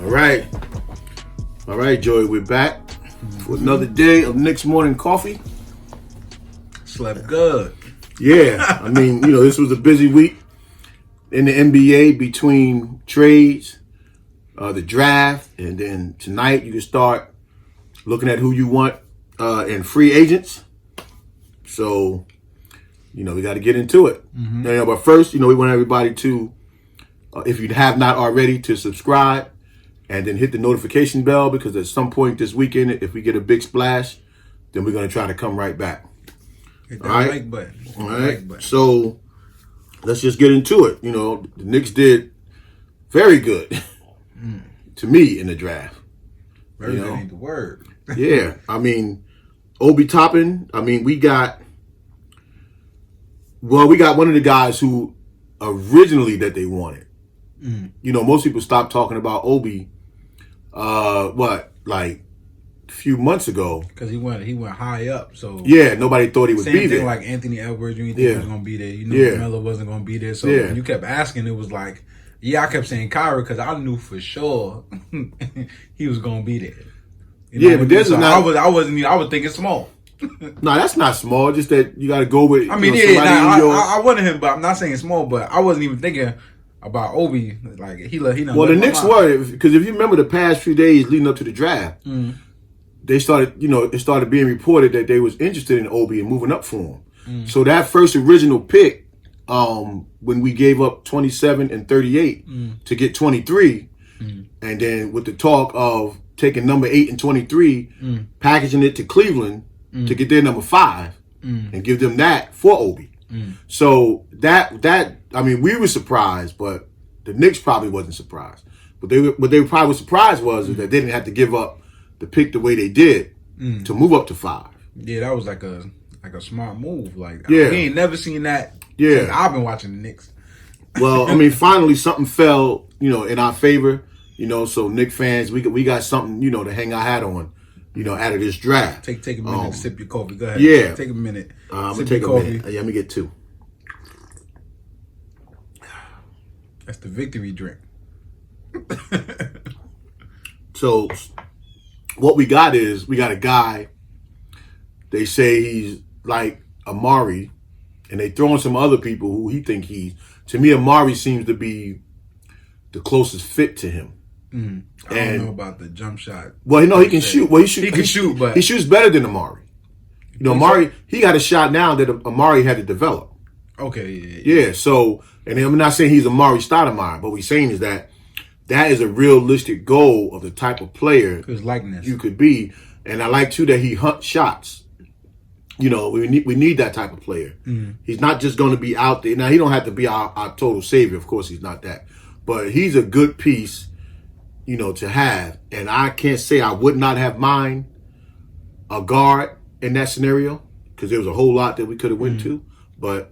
All right, Joey, we're back for another day of Knicks morning coffee. Slept good. Yeah, I mean, this was a busy week in the NBA between trades, the draft, and then tonight you can start looking at who you want and free agents. So, we got to get into it. Mm-hmm. But first, we want everybody to, if you have not already, to subscribe and then hit the notification bell, because at some point this weekend, if we get a big splash, then we're going to try to come right back. Hit that like button. All right. So let's just get into it. The Knicks did very good to me in the draft. Very good ain't the word. Yeah. I mean, Obi Toppin. I mean, we got one of the guys who originally that they wanted. Most people stopped talking about Obi, like a few months ago. Because he went high up. So yeah, nobody thought he would be there. Same thing like Anthony Edwards, you didn't think he was going to be there. Melo wasn't going to be there. So when you kept asking, it was like, I kept saying Kyrie because I knew for sure he was going to be there. But there's I was thinking small. No, that's not small. Just that you got to go with. I mean, I wanted him, but I'm not saying small. But I wasn't even thinking about Obi. Like he well, the Knicks were, because if you remember the past few days leading up to the draft, they started. It started being reported that they was interested in Obi and moving up for him. So that first original pick, when we gave up 27 and 38 to get 23, and then with the talk of taking number 8 and 23, packaging it to Cleveland. To get their number 5 and give them that for Obi. So that I mean, we were surprised, but the Knicks probably wasn't surprised. But what they probably were surprised was that they didn't have to give up the pick the way they did to move up to 5. Yeah, that was like a smart move. Like we ain't never seen that. Yeah, I've been watching the Knicks. Well, I mean, finally something fell, in our favor. So Knicks fans, we got something, to hang our hat on. Out of this draft. Take a minute to sip your coffee. Go ahead. Yeah. Take a minute. I'm going to take a minute. Yeah, let me get 2. That's the victory drink. So, what we got is, we got a guy, they say he's like Amari, and they throw in some other people who he think he's. To me, Amari seems to be the closest fit to him. I don't know about the jump shot. Well, he can shoot. Well, he can shoot, but he shoots better than Amari. Amari, he got a shot now that Amari had to develop. Okay, yeah. So, and I'm not saying he's Amari Stoudemire, but what we're saying is that is a realistic goal of the type of player his likeness you could be. And I like too that he hunts shots. We need that type of player. He's not just going to be out there. Now, he don't have to be our total savior. Of course, he's not that. But he's a good piece, to have. And I can't say I would not have mind a guard in that scenario, because there was a whole lot that we could have went to. But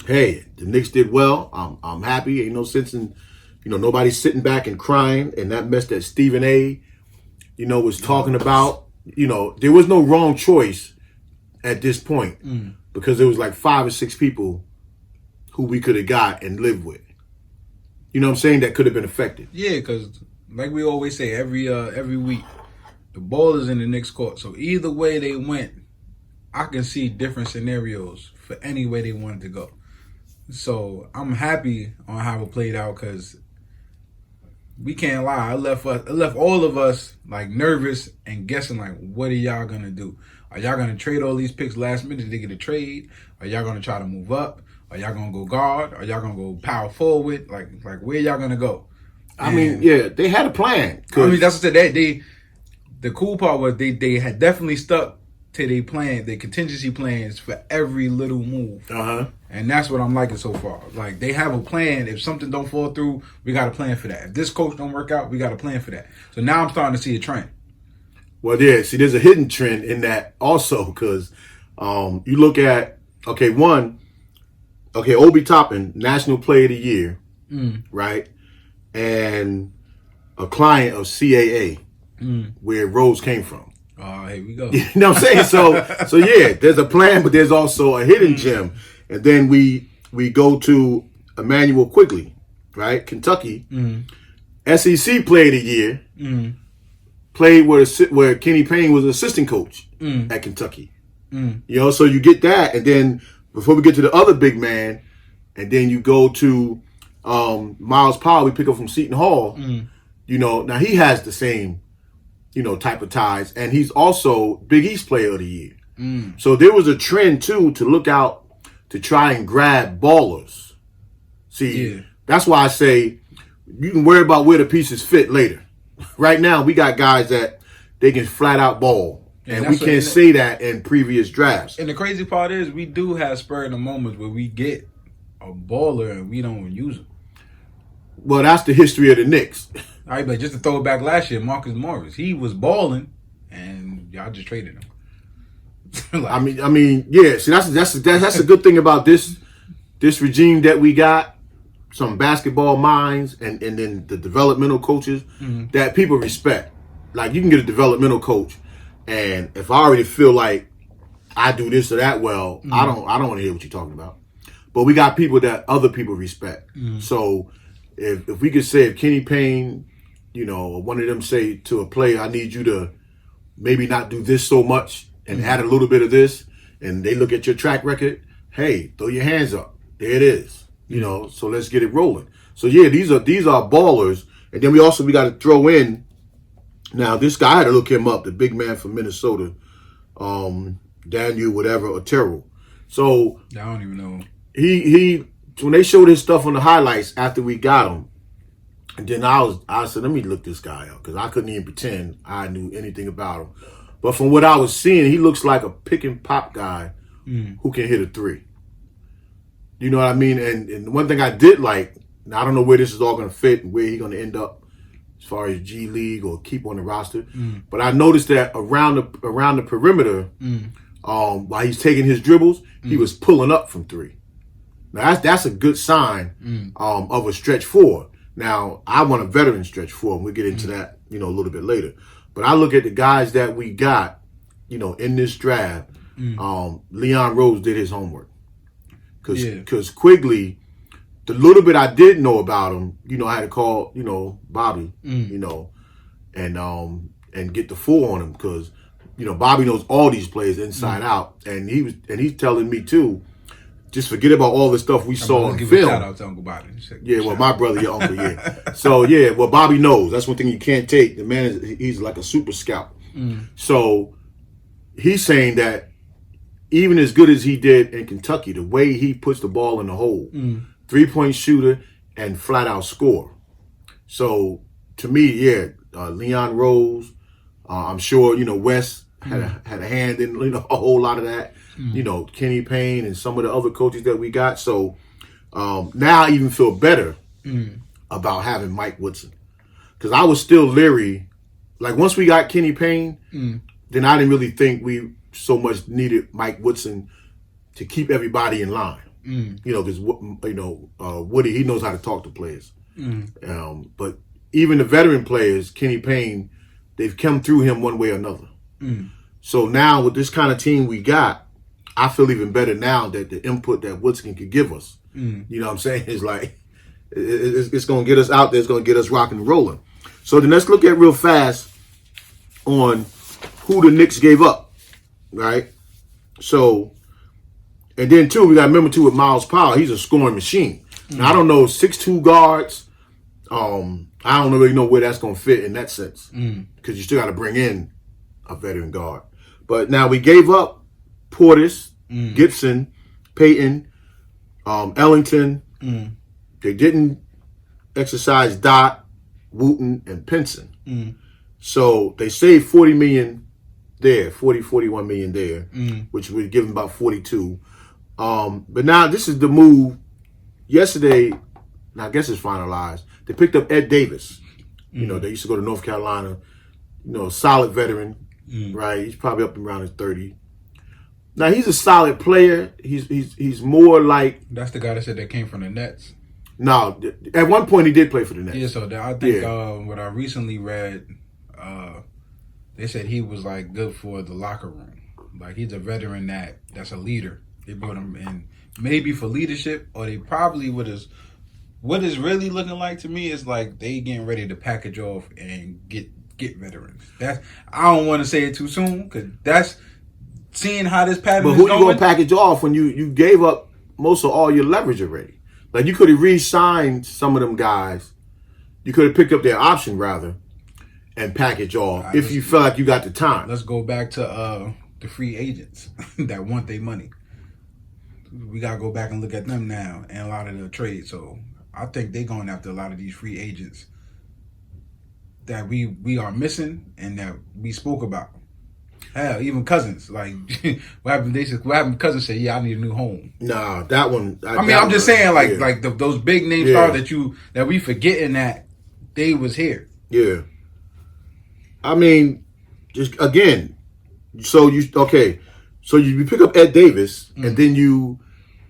hey, the Knicks did well. I'm happy. Ain't no sense in nobody's sitting back and crying. And that mess that Stephen A. was talking about. There was no wrong choice at this point, because there was like 5 or 6 people who we could have got and lived with. You know what I'm saying? That could have been effective. Yeah, because like we always say every week, the ball is in the Knicks' court. So either way they went, I can see different scenarios for any way they wanted to go. So I'm happy on how it played out, because we can't lie. It left all of us like nervous and guessing like, what are y'all gonna do? Are y'all gonna trade all these picks last minute to get a trade? Are y'all gonna try to move up? Are y'all gonna go guard? Are y'all gonna go power forward? Like where y'all gonna go? I mean, yeah, they had a plan. I mean, that's what I said. The cool part was they had definitely stuck to their plan, their contingency plans for every little move. And that's what I'm liking so far. Like, they have a plan. If something don't fall through, we got a plan for that. If this coach don't work out, we got a plan for that. So now I'm starting to see a trend. Well, yeah. See, there's a hidden trend in that also, because you look at Obi Toppin, National Player of the Year, right? And a client of CAA, where Rose came from. Oh, here we go. You know what I'm saying? So yeah, there's a plan, but there's also a hidden gem. And then we go to Emmanuel Quigley, right? Kentucky. SEC Player of the Year. Played where Kenny Payne was an assistant coach at Kentucky. You know, so you get that, and then before we get to the other big man, and then you go to Myles Powell, we pick up from Seton Hall. You know, now he has the same, you know, type of ties, and he's also Big East Player of the Year. So there was a trend too to look out to try and grab ballers. See, that's why I say you can worry about where the pieces fit later. Right now, we got guys that they can flat out ball, and we can't say that in previous drafts. And the crazy part is, we do have spur in the moments where we get a baller and we don't use him. Well, that's the history of the Knicks. All right, but just to throw it back last year, Marcus Morris, he was balling, and y'all just traded him. I mean, yeah. See, that's a good thing about this regime that we got. Some basketball minds and then the developmental coaches that people respect. Like, you can get a developmental coach, and if I already feel like I do this or that well, I don't want to hear what you're talking about. But we got people that other people respect. So if we could say, if Kenny Payne, you know, one of them say to a player, I need you to maybe not do this so much and add a little bit of this, and they look at your track record, hey, throw your hands up. There it is. You know, so let's get it rolling. So yeah, these are ballers. And then we got to throw in, now this guy, I had to look him up, the big man from Minnesota, Daniel Oturo. So I don't even know. He when they showed his stuff on the highlights after we got him, and then I said, let me look this guy up, because I couldn't even pretend I knew anything about him. But from what I was seeing, he looks like a pick and pop guy who can hit a three. You know what I mean? And one thing I did like, now I don't know where this is all going to fit and where he's going to end up as far as G League or keep on the roster, but I noticed that around the perimeter, while he's taking his dribbles, he was pulling up from three. Now that's a good sign of a stretch four. Now I want a veteran stretch four, and we'll get into that, you know, a little bit later. But I look at the guys that we got, you know, in this draft. Leon Rose did his homework. Because Quigley, the little bit I did know about him, you know, I had to call, you know, Bobby, you know, and get the full on him, because, you know, Bobby knows all these players inside out, and he's telling me too, just forget about all the stuff we saw on film. Shout out to Uncle Bobby. Yeah, well, my brother, your uncle, yeah. So yeah, well, Bobby knows. That's one thing you can't take. The man he's like a super scout. So he's saying that, even as good as he did in Kentucky, the way he puts the ball in the hole, 3-point shooter and flat out score. So to me, yeah, Leon Rose, I'm sure, you know, Wes had a hand in, you know, a whole lot of that. You know, Kenny Payne and some of the other coaches that we got. So now I even feel better about having Mike Woodson, because I was still leery. Like, once we got Kenny Payne, then I didn't really think we so much needed Mike Woodson to keep everybody in line. You know, because, you know, Woody, he knows how to talk to players. But even the veteran players, Kenny Payne, they've come through him one way or another. So now with this kind of team we got, I feel even better now that the input that Woodson could give us, you know what I'm saying, is like, it's going to get us out there. It's going to get us rocking and rolling. So then let's look at real fast on who the Knicks gave up. Right? So, and then too, we got to remember too with Myles Powell, he's a scoring machine. Now, I don't know, 6'2" guards, I don't really know where that's going to fit in that sense, because you still got to bring in a veteran guard. But now we gave up Portis, Gibson, Payton, Ellington. They didn't exercise Dot, Wooten, and Pinson. So they saved $40 million there, 41 million there, which would give them about 42. But now this is the move. Yesterday, I guess it's finalized. They picked up Ed Davis. You know, they used to go to North Carolina. You know, solid veteran, right? He's probably up around his 30. Now he's a solid player. He's more like, that's the guy that said that came from the Nets. No, at one point he did play for the Nets. Yeah, so I think what I recently read, they said he was like good for the locker room. Like, he's a veteran that's a leader. They brought him in maybe for leadership, or they probably would have what it's really looking like to me is like they getting ready to package off and get veterans. That's I don't want to say it too soon because that's seeing how this pattern But is who going. you gonna package off when you gave up most of all your leverage already? Like you could have re-signed some of them guys. You could have picked up their option rather and package off if you felt like you got the time. Let's go back to the free agents that want their money. We gotta go back and look at them now and a lot of the trades. So I think they're going after a lot of these free agents that we are missing and that we spoke about. Hell, even Cousins. Like what happened? What happened? Cousins said, "Yeah, I need a new home." Nah, that one. I'm just saying, like those big name stars that we forgetting that they was here. Yeah. I mean, just again. So you pick up Ed Davis and then you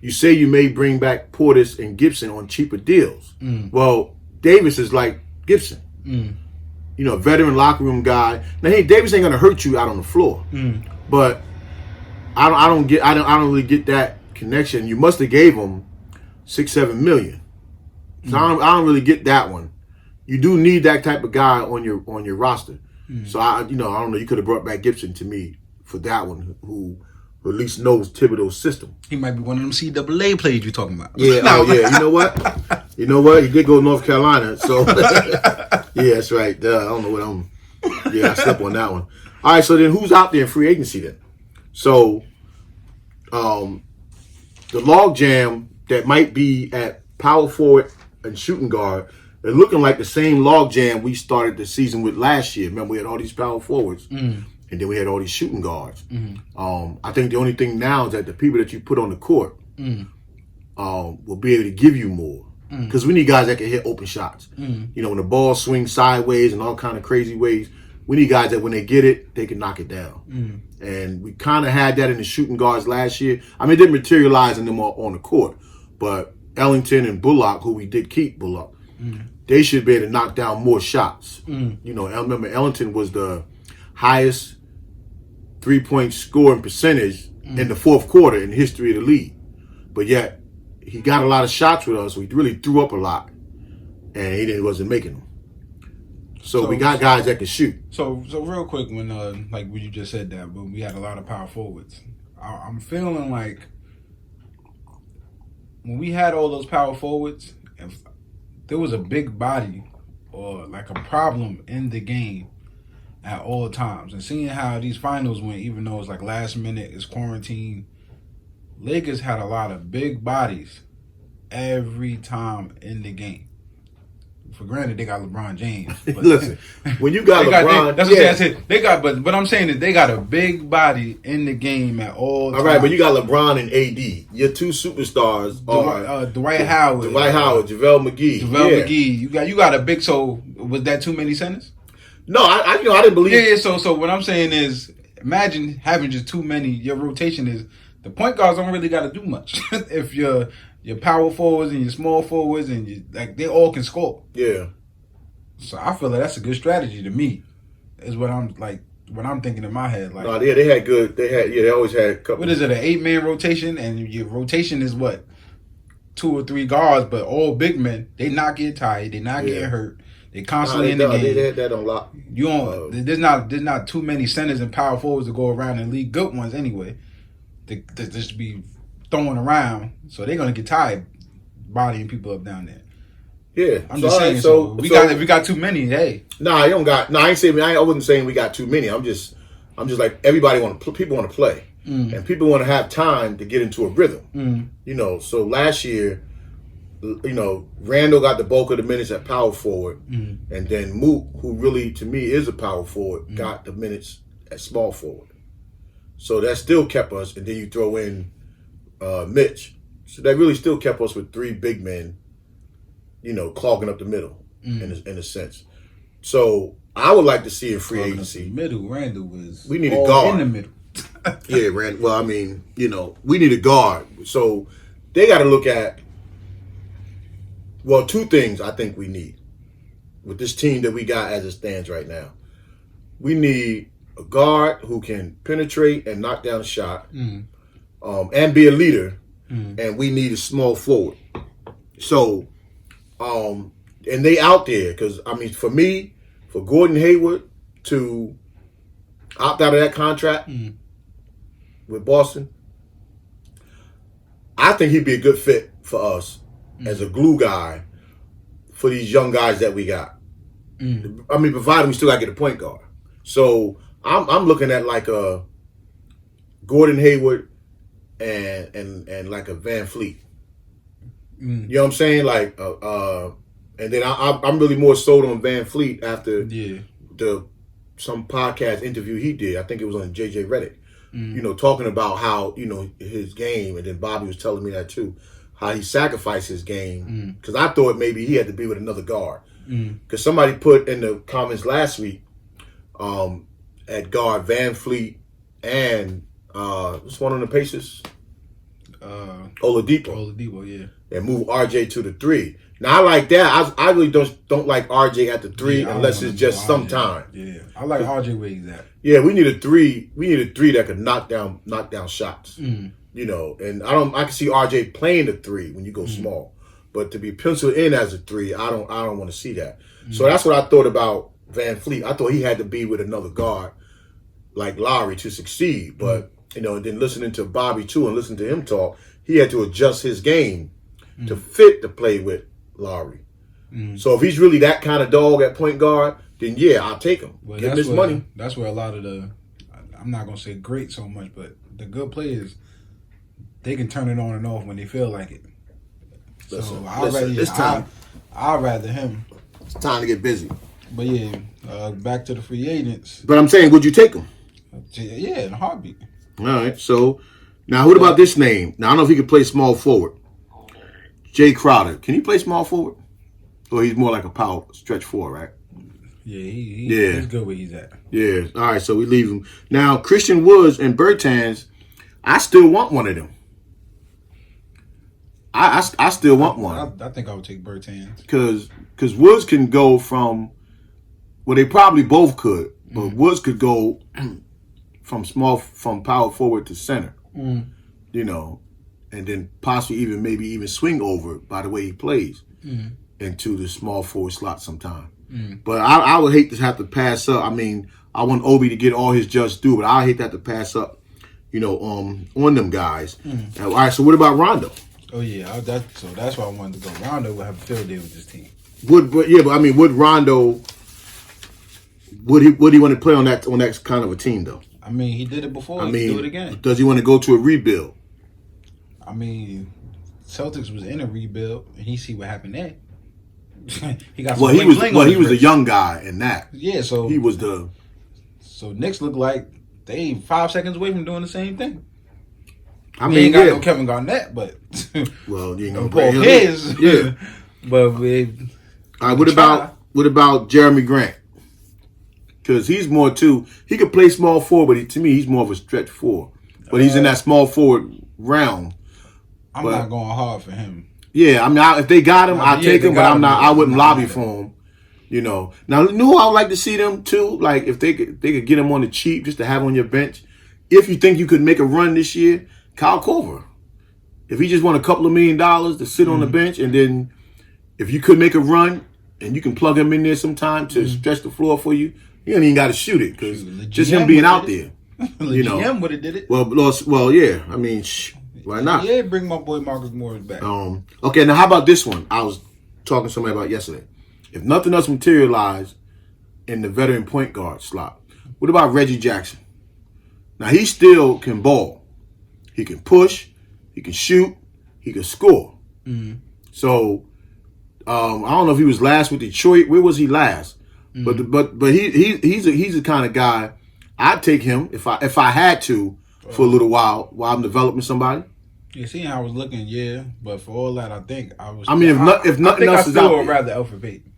say you may bring back Portis and Gibson on cheaper deals. Well, Davis is like Gibson. You know, veteran locker room guy. Now, hey, Davis ain't gonna hurt you out on the floor, but I don't really get that connection. You must have gave him $6-7 million, so I don't really get that one. You do need that type of guy on your roster. So I don't know. You could have brought back Gibson to me for that one, who at least knows Thibodeau's system. He might be one of them CAA players you're talking about. Yeah. Oh yeah. You know what? He did go to North Carolina, so. Yeah, that's right. I don't know what I'm. Yeah, I slept on that one. All right, so then who's out there in free agency then? So, the log jam that might be at power forward and shooting guard, they're looking like the same log jam we started the season with last year. Remember, we had all these power forwards, and then we had all these shooting guards. I think the only thing now is that the people that you put on the court will be able to give you more. Because we need guys that can hit open shots. You know, when the ball swings sideways and all kind of crazy ways, we need guys that when they get it, they can knock it down. And we kind of had that in the shooting guards last year. I mean, it didn't materialize in them on the court. But Ellington and Bullock, who we did keep Bullock, they should be able to knock down more shots. You know, I remember Ellington was the highest three-point scoring percentage in the fourth quarter in the history of the league. But yet, he got a lot of shots with us. So he really threw up a lot, and he wasn't making them. So we got guys that can shoot. So real quick, when like when you just said that, but we had a lot of power forwards. I'm feeling like when we had all those power forwards, if there was a big body or like a problem in the game at all times, and seeing how these finals went, even though it's like last minute, it's quarantine. Lakers had a lot of big bodies every time in the game. For granted, they got LeBron James. But listen, when you got LeBron, that's what I said. They got, but I'm saying that they got a big body in the game at all times. All right, but you got LeBron and AD. Your two superstars are Dwight Howard, JaVale McGee. You got a big. So was that too many centers? No, I didn't believe. Yeah. So what I'm saying is, imagine having just too many. Your rotation is. The point guards don't really got to do much if your power forwards and your small forwards and they all can score. Yeah. So I feel like that's a good strategy to me. Is what I'm thinking in my head. Like, no, they had good. They always had a couple. What is it? An 8-man rotation, and your rotation is what 2 or 3 guards, but all big men. They not get tired. They not getting hurt. They constantly in the game. They had that on lock. You don't. There's not too many centers and power forwards to go around and league good ones anyway. They just be throwing around, so they're gonna get tired bodying people up down there. Yeah, I'm just saying. So if we got too many, hey. Nah, you don't got. Nah, I wasn't saying we got too many. I'm just like everybody people want to play, and people want to have time to get into a rhythm. You know, so last year, you know, Randall got the bulk of the minutes at power forward, and then Mook, who really to me is a power forward, got the minutes at small forward. So that still kept us, and then you throw in Mitch. So that really still kept us with 3 big men, you know, clogging up the middle in a sense. So I would like to see in free agency. Middle, Randall was. We need a guard in the middle. Yeah, Randall. Well, I mean, you know, we need a guard. So they got to look at. Well, 2 things I think we need with this team that we got as it stands right now. We need a guard who can penetrate and knock down a shot, and be a leader, and we need a small forward. So And they out there because I mean, for me, for Gordon Hayward to opt out of that contract with Boston, I think he'd be a good fit for us as a glue guy for these young guys that we got. I mean, provided we still got to get a point guard. So I'm looking at like a Gordon Hayward and like a Van Fleet. You know what I'm saying? Like, and then I'm really more sold on Van Fleet after some podcast interview he did. I think it was on JJ Redick. You know, talking about how, you know, his game, and then Bobby was telling me that too, how he sacrificed his game. Because I thought maybe he had to be with another guard. Because somebody put in the comments last week at guard Van Fleet and what's one on the Pacers? Oladipo, yeah. And move RJ to the 3. Now I like that. I really don't like RJ at the 3 unless it's just sometime. Yeah, I like RJ where he's at. Yeah, we need a 3. We need a 3 that could knock down shots. You know, and I can see RJ playing the 3 when you go small, but to be penciled in as a 3, I don't want to see that. So that's what I thought about Van Fleet. I thought he had to be with another guard like Lowry to succeed, but you know, then listening to Bobby too and listening to him talk, he had to adjust his game to fit to play with Lowry. So if he's really that kind of dog at point guard, then yeah, I'll take him. Well, give him his money. That's where a lot of I'm not going to say great so much, but the good players, they can turn it on and off when they feel like it. Listen, I'd rather him. It's time to get busy. But yeah, back to the free agents. But I'm saying, would you take him? Yeah, in a heartbeat. All right, so now what about this name? Now I don't know if he can play small forward. Jay Crowder, can he play small forward? Or he's more like a power stretch 4, right? Yeah, he's good where he's at. Yeah, all right, so we leave him. Now, Christian Woods and Bertans, I still want one of them. I still want one. I think I would take Bertans. Because Woods can go from, well, they probably both could, but Woods could go from power forward to center, you know, and then possibly maybe even swing over by the way he plays into the small forward slot sometime. But I would hate to have to pass up. I mean, I want Obi to get all his just due, but I hate to have to pass up, you know, on them guys. All right, so what about Rondo? Oh yeah, that's why I wanted to go. Rondo would have a field day with this team. Would Rondo? Would he want to play on that kind of a team though? I mean, he did it before. He can do it again. Does he want to go to a rebuild? I mean, Celtics was in a rebuild, and he see what happened there. He got he was a young guy in that. Yeah, so he was the. So Knicks look like they 5 seconds away from doing the same thing. I mean, he ain't got no Kevin Garnett, but well, you ain't gonna Paul Pierce. Yeah, but all right. What about Jeremy Grant? Because he's more too. He could play small forward, but to me, he's more of a stretch 4. But he's in that small forward realm. I'm not going hard for him. Yeah, I mean, if they got him, I'll take him, but I'm not. I wouldn't lobby for him. You know. Now, you know who I would like to see them too? Like if they could get him on the cheap just to have on your bench. If you think you could make a run this year, Kyle Korver. If he just won a couple of $1 million to sit on the bench, and then if you could make a run and you can plug him in there sometime to stretch the floor for you, you don't even got to shoot it because just him being out there. You know, GM would have did it. Well, yeah. I mean, why not? Yeah, bring my boy Marcus Morris back. Okay, now how about this one? I was talking to somebody about yesterday. If nothing else materialized in the veteran point guard slot, what about Reggie Jackson? Now he still can ball. He can push. He can shoot. He can score. So I don't know if he was last with Detroit. Where was he last? But he's the kind of guy I'd take him if I had to for a little while I'm developing somebody. You see how I was looking, yeah, but for all that, I think I was. I mean, if nothing else is out there, I would rather Elfrid Payton.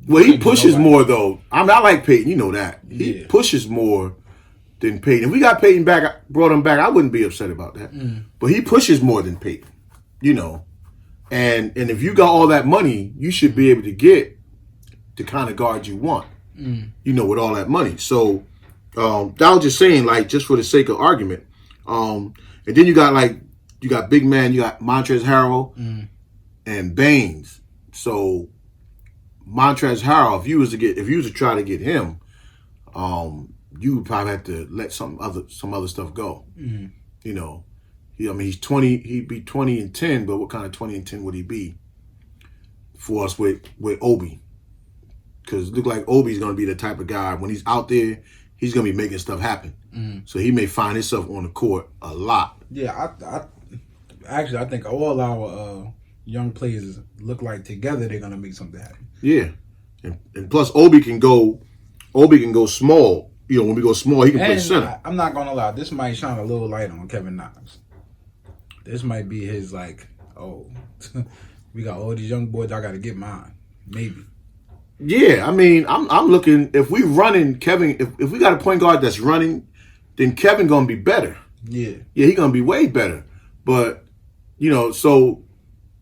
He pushes more though. I mean, I like Payton. You know that he pushes more than Payton. If we got Payton back, brought him back, I wouldn't be upset about that. But he pushes more than Payton. You know, and if you got all that money, you should be able to get the kind of guard you want. You know, with all that money. So that was just saying, like, just for the sake of argument. And then you got big man, you got Montrezl Harrell, and Baines. So Montrezl Harrell, if you was to try to get him, you would probably have to let some other stuff go. Mm-hmm. You know, I mean, he's 20. He'd be 20-10, but what kind of 20-10 would he be for us with Obi? Because it look like Obi's going to be the type of guy when he's out there, he's going to be making stuff happen. Mm-hmm. So he may find himself on the court a lot. Yeah, I think all our young players look like together they're going to make something happen. Yeah, and plus Obi can go small. You know, when we go small, he can play center. I'm not gonna lie, this might shine a little light on Kevin Knox. This might be his we got all these young boys, I got to get mine. Maybe. Yeah, I mean, I'm looking. If we running Kevin, if we got a point guard that's running, then Kevin gonna be better. Yeah, he gonna be way better. But you know, so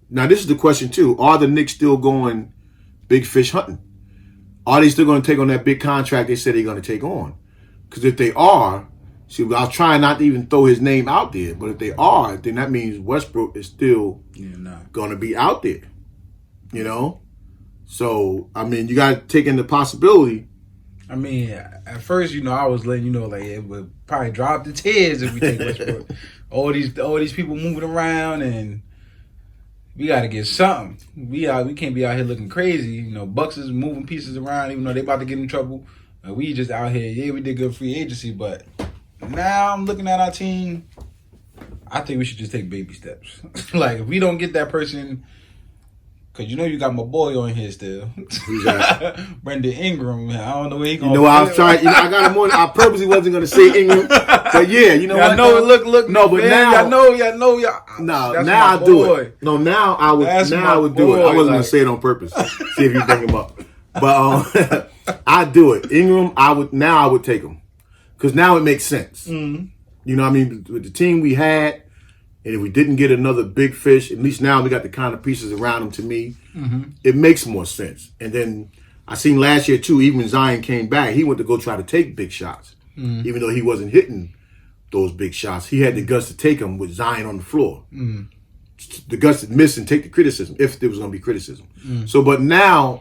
now this is the question too: are the Knicks still going big fish hunting? Are they still going to take on that big contract they said they're going to take on? Because if they are, see, I was trying not to even throw his name out there, but if they are, then that means Westbrook is still going to be out there. You know? So, I mean, you got to take in the possibility. I mean, at first, you know, I was letting you know, like, it would probably drop the tears if we take Westbrook. all these people moving around, and we got to get something. We can't be out here looking crazy. You know, Bucks is moving pieces around, even though they about to get in trouble. We just out here. Yeah, we did good free agency, but now I'm looking at our team. I think we should just take baby steps. Like, if we don't get that person, because you know you got my boy on here still. Brandon Ingram. I don't know where he going. You know, I was trying. You know, I got him on. I purposely wasn't going to say Ingram, but yeah, you know what? I know. Look. No, but man, now, y'all know. No, now I do it. No, now I would. Now I would do it. I wasn't going to say it on purpose. See if you bring him up, but I do it. Ingram, I would take him because now it makes sense. Mm-hmm. You know what I mean? With the team we had, and if we didn't get another big fish, at least now we got the kind of pieces around him to me. Mm-hmm. It makes more sense. And then I seen last year too, even when Zion came back, he went to go try to take big shots. Mm-hmm. Even though he wasn't hitting those big shots. He had the guts to take them with Zion on the floor. Mm-hmm. The guts to miss and take the criticism, if there was going to be criticism. Mm-hmm. So, but now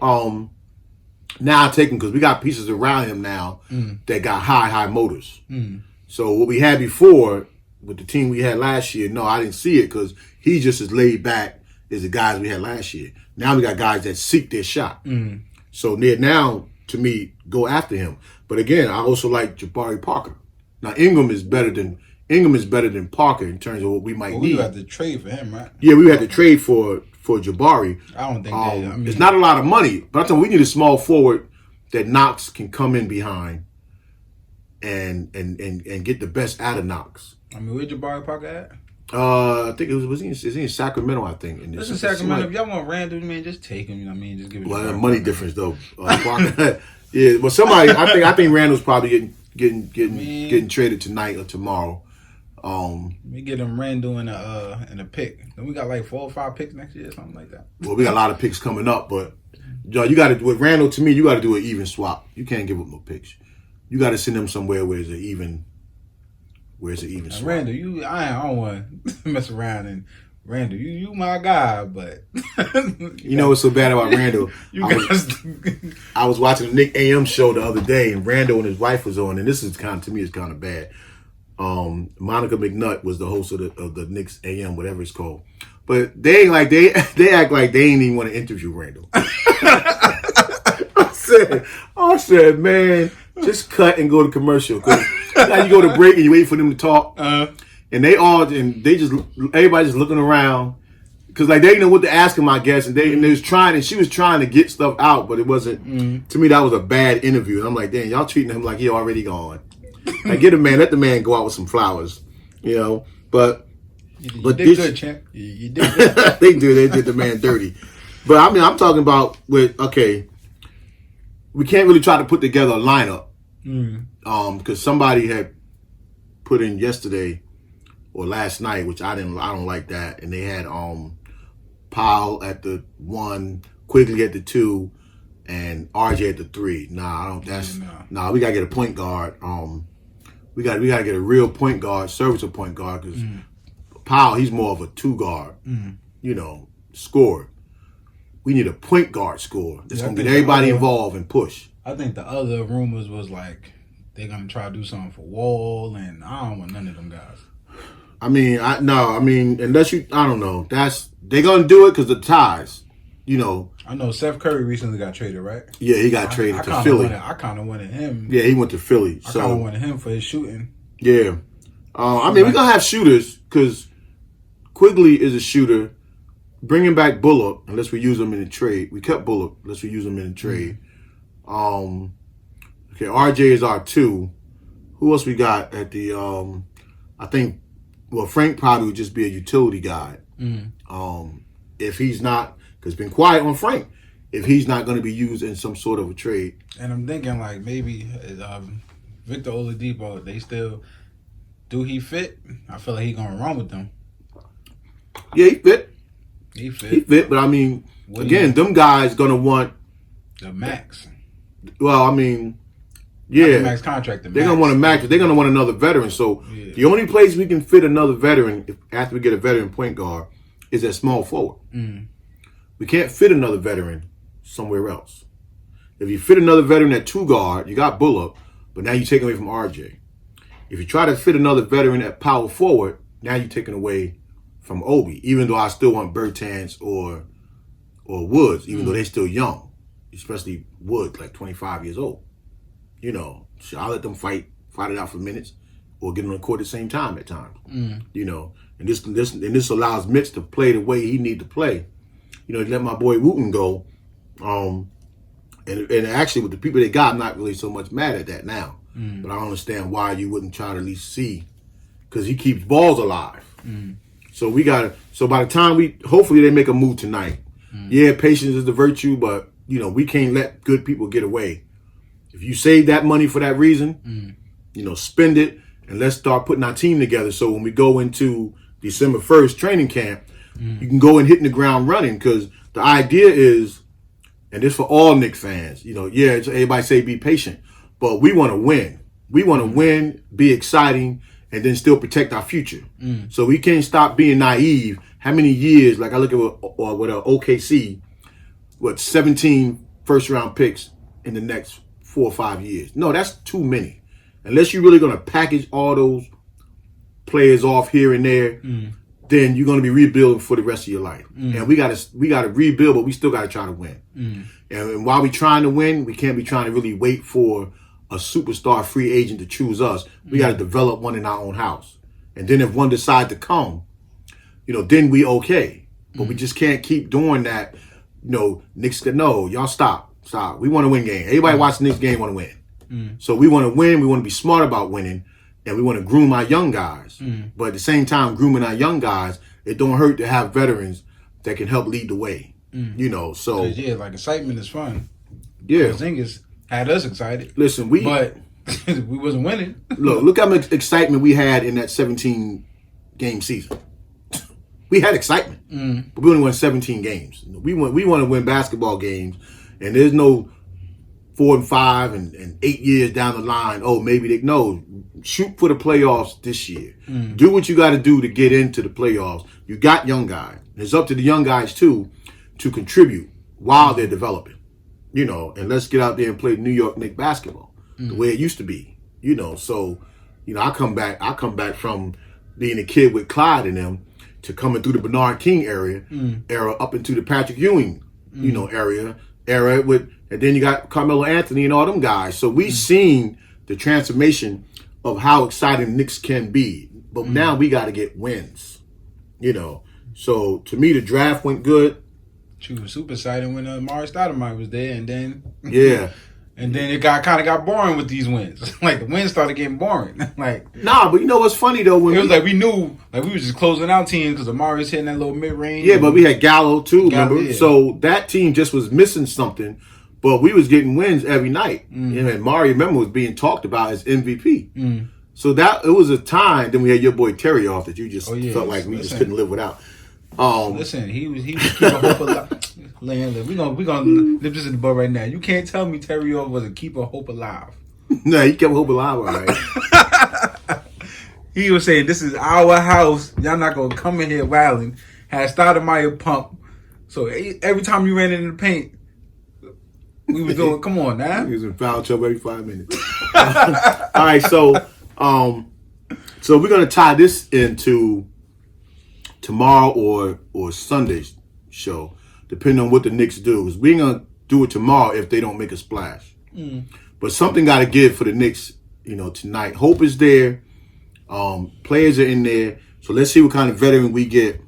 I take him because we got pieces around him now that got high motors. Mm-hmm. So what we had before with the team we had last year, no, I didn't see it because he's just as laid back as the guys we had last year. Now we got guys that seek their shot. Mm-hmm. So now, to me, go after him. But again, I also like Jabari Parker. Now Ingram is better than Parker in terms of what we might need. We had to trade for him, right? Yeah, we had to trade for Jabari. I don't think it's not a lot of money, but I think we need a small forward that Knox can come in behind and get the best out of Knox. I mean, where Jabari Parker at? I think is he in Sacramento? I think. This is Sacramento. If y'all want Randall, man, just take him. You know what I mean? Just give it. Well, money difference though. Parker. Yeah, well, somebody. I think Randall's probably getting traded tonight or tomorrow. We get him Randall in a pick. Then we got like 4 or 5 picks next year, something like that. Well, we got a lot of picks coming up, but you got to with Randall. To me, you got to do an even swap. You can't give up no picks. You got to send him somewhere where it's an even. Swap. Randall, I don't want to mess around. And Randall, you my guy, but you know what's so bad about Randall? I was watching the Nick AM show the other day, and Randall and his wife was on, and this is kind of, to me, it's kind of bad. Monica McNutt was the host of the Knicks AM, whatever it's called. But they act like they ain't even want to interview Randall. I said, man, just cut and go to commercial. Cause now you go to break and you wait for them to talk, and everybody just looking around because like they didn't know what to ask him, I guess, and they was trying, and she was trying to get stuff out, but it wasn't. To me, that was a bad interview. And I'm like, damn, y'all treating him like he already gone. Like, let the man go out with some flowers, you know. But you did good, champ. You did good. They did the man dirty. But I mean, I'm talking about we can't really try to put together a lineup. Because somebody had put in yesterday or last night, which I don't like that, and they had Powell at the 1, Quigley at the 2, and RJ at the 3. Nah, I don't. We gotta get a point guard. We gotta get a real point guard, serviceable point guard, because Powell, he's more of a 2 guard, you know, scorer. we need a point guard scorer that's Yeah, going to get everybody involved and push. I think the other rumors was like they're going to try to do something for Wall, and I don't want none of them guys. I mean, unless you, I don't know. They're going to do it because the ties, you know. I know Seth Curry recently got traded, right? Yeah, he got traded to Philly. I kind of wanted him. Yeah, he went to Philly. I kind of wanted him for his shooting. Yeah. I mean, we're going to have shooters because Quigley is a shooter. Bringing back Bullock, unless we use him in a trade. We kept Bullock, unless we use him in a trade. Okay, RJ is our 2. Who else we got at the, I think, well, Frank probably would just be a utility guy. If he's not, because it's been quiet on Frank, if he's not going to be used in some sort of a trade. And I'm thinking, like, maybe Victor Oladipo, they still, do he fit? I feel like he's going to run with them. Yeah, he fit. He fit. He fit, but I mean, again, them guys going to want the max. Well, I mean, yeah. The max contract. They're going to want a max, but they're going to want another veteran. So the only place we can fit another veteran after we get a veteran point guard is at small forward. We can't fit another veteran somewhere else. If you fit another veteran at 2 guard, you got Bullock, but now you're taking away from RJ. If you try to fit another veteran at power forward, now you're taking away from Obi, even though I still want Bertans or Woods, even though they're still young, especially Woods, like 25 years old. You know, so I'll let them fight it out for minutes or get on the court at the same time at times. You know, and this allows Mitch to play the way he need to play. You know, let my boy Wooten go. And actually with the people they got, I'm not really so much mad at that now. But I don't understand why you wouldn't try to at least see, because he keeps balls alive. So by the time hopefully they make a move tonight. Yeah, patience is the virtue, but you know, we can't let good people get away. If you save that money for that reason, you know, spend it and let's start putting our team together. So when we go into December 1st training camp, you can go and hitting the ground running, because the idea is, and this for all Knicks fans, you know, yeah, everybody say be patient, but we want to win. We want to win, be exciting, and then still protect our future. So we can't stop being naive. How many years, like I look at with OKC, 17 first-round picks in the next 4 or 5 years. No, that's too many. Unless you're really going to package all those players off here and there, then you're going to be rebuilding for the rest of your life. And we got to rebuild, but we still got to try to win. And while we're trying to win, we can't be trying to really wait for a superstar free agent to choose us. We got to develop one in our own house. And then if one decides to come, you know, then we okay. But we just can't keep doing that. You know, Knicks, no, y'all stop. We want to win game. Everybody watch the Knicks game want to win. So we want to win. We want to be smart about winning. And we want to groom our young guys. But at the same time, grooming our young guys, it don't hurt to have veterans that can help lead the way. You know, so. Yeah, like excitement is fun. Yeah. Porzingis had us excited. Listen, but we wasn't winning. Look how much excitement we had in that 17-game season. We had excitement, but we only won 17 games. We want to win basketball games, and there's no 4 and 5 and 8 years down the line. Oh, maybe shoot for the playoffs this year. Do what you got to do to get into the playoffs. You got young guys. It's up to the young guys too to contribute while they're developing. You know, and let's get out there and play New York Knicks basketball the way it used to be. You know, so you know, I come back from being a kid with Clyde and them to coming through the Bernard King era up into the Patrick Ewing, you know, era with, and then you got Carmelo Anthony and all them guys. So we've seen the transformation of how exciting Knicks can be. But now we got to get wins, you know. So to me, the draft went good. She was super excited when Myles Powell was there, and then and then it kind of got boring with these wins. Like the wins started getting boring. Like but you know what's funny though? When it was like we knew, like we were just closing out teams because Amari was hitting that little mid range. Yeah, but we had Gallo too, remember? Yeah. So that team just was missing something, but we was getting wins every night. And Mari, remember, was being talked about as MVP. So that it was a time. Then we had your boy Terry off that you just felt like we just couldn't live without. Listen, he was keeping hope alive. We gonna nip this in the bud right now. You can't tell me Terry was a keeper hope alive. No, he kept hope alive, all right. He was saying, "This is our house. Y'all not gonna come in here wilding." Had Stoudemire pump So every time you ran into the paint, we was doing. Come on, now. He was in foul trouble every 5 minutes. All right, so we're gonna tie this into tomorrow or Sunday's show, depending on what the Knicks do. Because we're gonna do it tomorrow if they don't make a splash. But something got to give for the Knicks, tonight. Hope is there. Players are in there. So let's see what kind of veteran we get.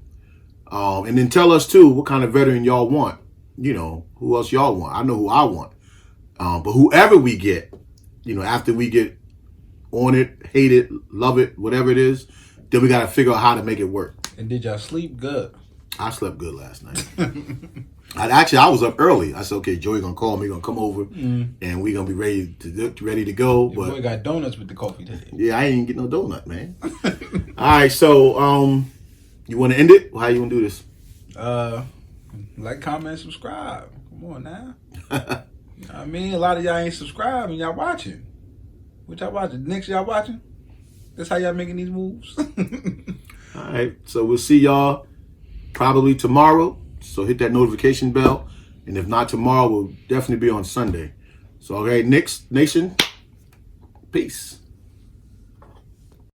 And then tell us, too, what kind of veteran y'all want. Who else y'all want. I know who I want. But whoever we get, after we get on it, hate it, love it, whatever it is, then we got to figure out how to make it work. And did y'all sleep good? I slept good last night. I was up early. I said, okay, Joey gonna call me, gonna come over, and we gonna be ready to go. Your boy got donuts with the coffee today. Yeah, I ain't get no donut, man. All right, so you want to end it? How you gonna do this? Like, comment, subscribe. Come on now. I mean, a lot of y'all ain't subscribed and y'all watching. What y'all watching? Knicks y'all watching? That's how y'all making these moves. All right, so we'll see y'all probably tomorrow. So hit that notification bell. And if not tomorrow, we'll definitely be on Sunday. So, okay, Knicks Nation, peace.